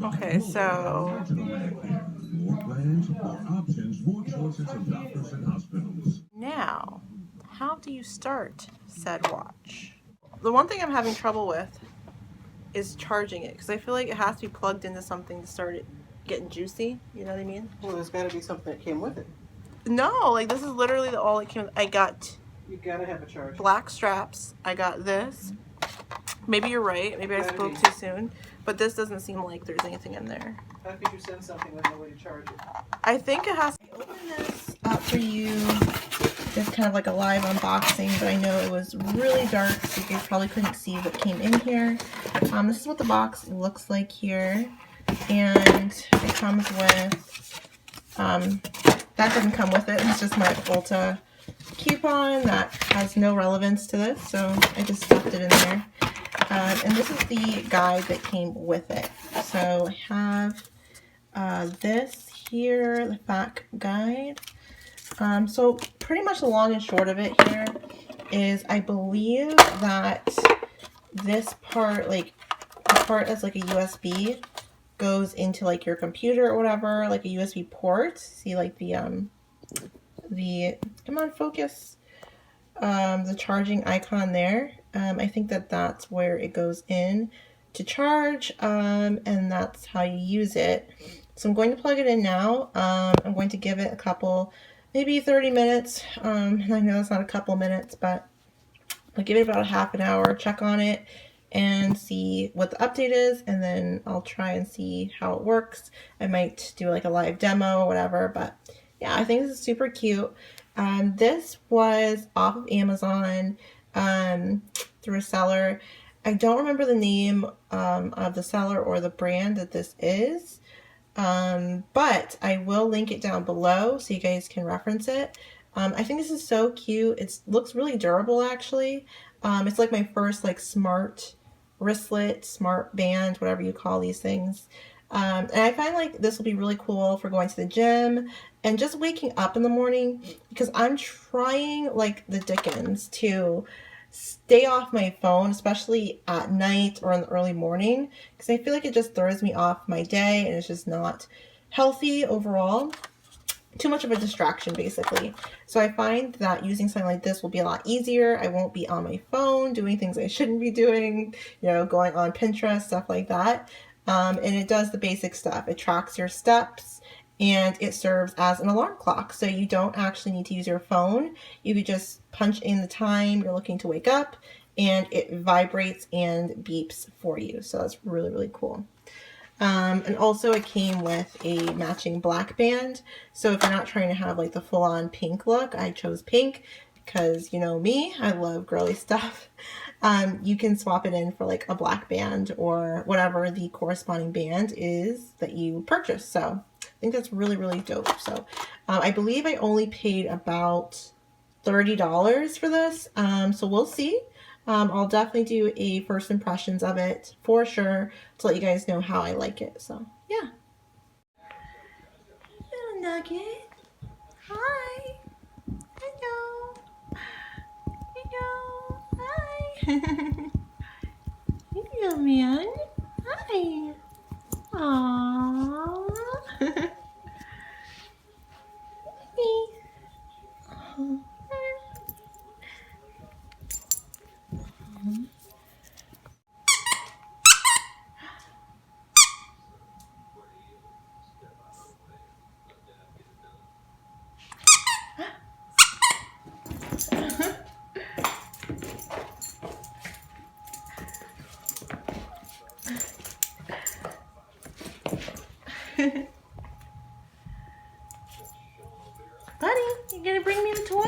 Okay, so now, how do you start said watch? The one thing I'm having trouble with is charging it, because I feel like it has to be plugged into something to start it getting juicy. You know what I mean? Well, there's got to be something that came with it. No, like this is literally all it came with. I got You gotta have a charge. black straps. I got this. Maybe you're right. Maybe I spoke too soon. But this doesn't seem like there's anything in there. How could you send something with no way to charge it? I think it has to open this up for you. It's kind of like a live unboxing, but I know it was really dark, so you guys probably couldn't see what came in here. This is what the box looks like here. And it comes with, that doesn't come with it. It's just my Ulta coupon that has no relevance to this, so I just stuffed it in there. And this is the guide that came with it. So I have this here, the FAQ guide. So pretty much the long and short of it here is I believe that this part, like the part that's like a USB, goes into like your computer or whatever, like a USB port. See like the come on, focus, the charging icon there. I think that that's where it goes in to charge, and that's how you use it. So I'm going to plug it in now. I'm going to give it a couple, maybe 30 minutes. I know it's not a couple minutes, but I'll give it about a half an hour, check on it, and see what the update is, and then I'll try and see how it works. I might do like a live demo or whatever, but yeah, I think this is super cute. This was off of Amazon through a seller. I don't remember the name of the seller or the brand that this is, but I will link it down below so you guys can reference it. I think this is so cute. It looks really durable, actually. It's like my first like smart wristlet, smart band, whatever you call these things. And I find like this will be really cool for going to the gym and just waking up in the morning, because I'm trying like the dickens to stay off my phone, especially at night or in the early morning, because I feel like it just throws me off my day and it's just not healthy overall. Too much of a distraction, basically. So I find that using something like this will be a lot easier. I won't be on my phone doing things I shouldn't be doing, you know, going on Pinterest, stuff like that. And it does the basic stuff. It tracks your steps, and it serves as an alarm clock. So you don't actually need to use your phone. You could just punch in the time you're looking to wake up, and it vibrates and beeps for you. So that's really, really cool. And also it came with a matching black band. So if you're not trying to have like the full-on pink look, I chose pink because, you know me, I love girly stuff. You can swap it in for like a black band or whatever the corresponding band is that you purchase. So I think that's really, really dope. So I believe I only paid about $30 for this. So we'll see. I'll definitely do a first impressions of it for sure to let you guys know how I like it. So yeah. Little nugget. Hi. Hello. Hello. Hi. Hello, man. Hi. Aww. Buddy, you gonna bring me the toy?